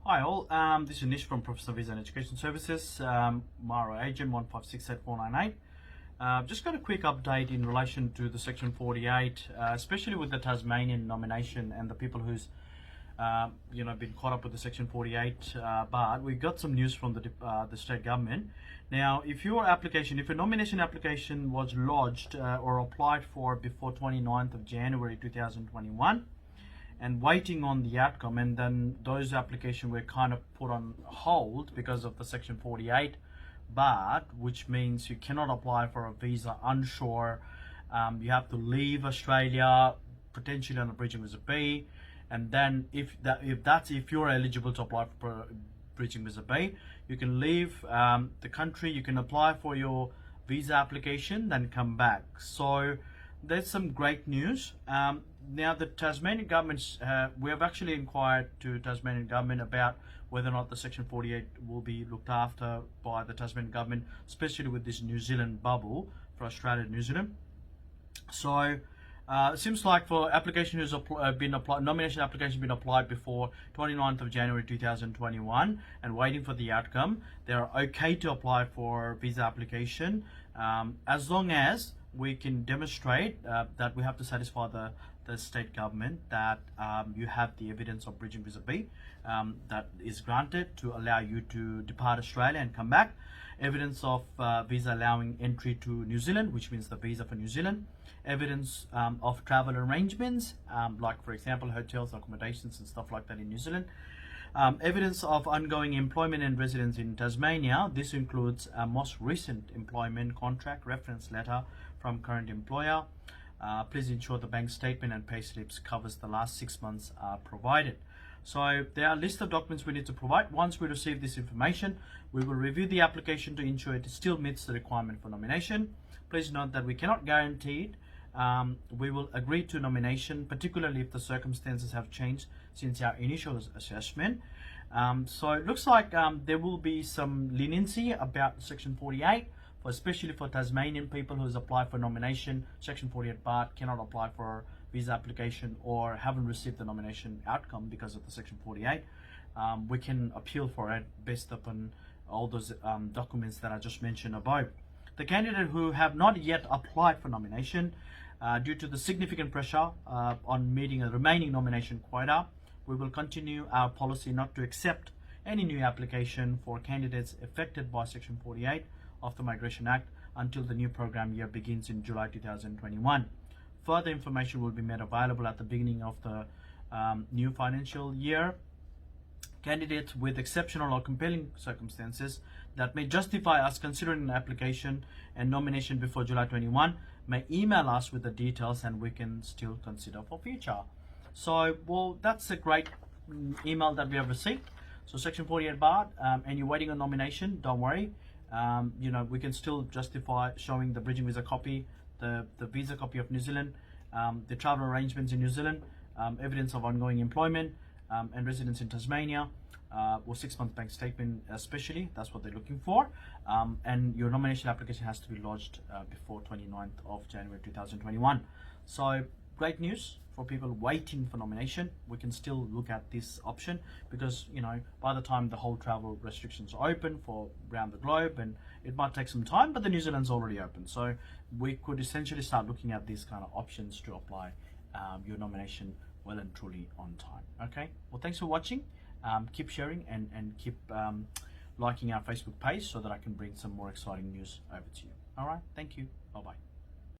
Hi all, this is Nish from Professional Visa and Education Services, Mara agent 1568498. Just got a quick update in relation to the Section 48, especially with the Tasmanian nomination and the people who's been caught up with the Section 48. But we got some news from the state government. Now, if your nomination application was lodged or applied for before 29th of January 2021, and waiting on the outcome, and then those applications were kind of put on hold because of the Section 48, but which means you cannot apply for a visa unsure. You have to leave Australia potentially on a bridging visa B, and then if you're eligible to apply for bridging visa B, you can leave the country, you can apply for your visa application, then come back. So there's some great news. Now the Tasmanian government, we have actually inquired to Tasmanian government about whether or not the Section 48 will be looked after by the Tasmanian government, especially with this New Zealand bubble for Australia and New Zealand. So it seems like for application who's been applied, nomination application been applied before 29th of January 2021 and waiting for the outcome, they're okay to apply for visa application as long as we can demonstrate that we have to satisfy the state government that you have the evidence of bridging visa B that is granted to allow you to depart Australia and come back, evidence of visa allowing entry to New Zealand, which means the visa for New Zealand, evidence of travel arrangements, like for example hotels, accommodations and stuff like that in New Zealand, evidence of ongoing employment and residence in Tasmania. This includes a most recent employment contract, reference letter from current employer. Please ensure the bank statement and payslips covers the last 6 months are provided. So there are a list of documents we need to provide. Once we receive this information, we will review the application to ensure it still meets the requirement for nomination. Please note that we cannot guarantee it. We will agree to nomination, particularly if the circumstances have changed since our initial assessment. So it looks like there will be some leniency about Section 48, especially for Tasmanian people who has applied for nomination, Section 48 but cannot apply for visa application or haven't received the nomination outcome because of the Section 48. We can appeal for it based upon all those documents that I just mentioned above. The candidate who have not yet applied for nomination, due to the significant pressure on meeting a remaining nomination quota, we will continue our policy not to accept any new application for candidates affected by Section 48 of the Migration Act until the new program year begins in July 2021. Further information will be made available at the beginning of the new financial year. Candidates with exceptional or compelling circumstances that may justify us considering an application and nomination before July 21 may email us with the details and we can still consider for future. So, well, that's a great email that we have received. So Section 48 barred, and you're waiting on nomination, don't worry. We can still justify showing the bridging visa copy, the visa copy of New Zealand, the travel arrangements in New Zealand, evidence of ongoing employment and residence in Tasmania, or 6 month bank statement especially, that's what they're looking for. And your nomination application has to be lodged before 29th of January 2021. So great news for people waiting for nomination. We can still look at this option because by the time the whole travel restrictions are open for around the globe, and it might take some time, but the New Zealand's already open, so we could essentially start looking at these kind of options to apply your nomination well and truly on time. Okay, well, thanks for watching. Keep sharing and keep liking our Facebook page so that I can bring some more exciting news over to you. All right, thank you. Bye bye.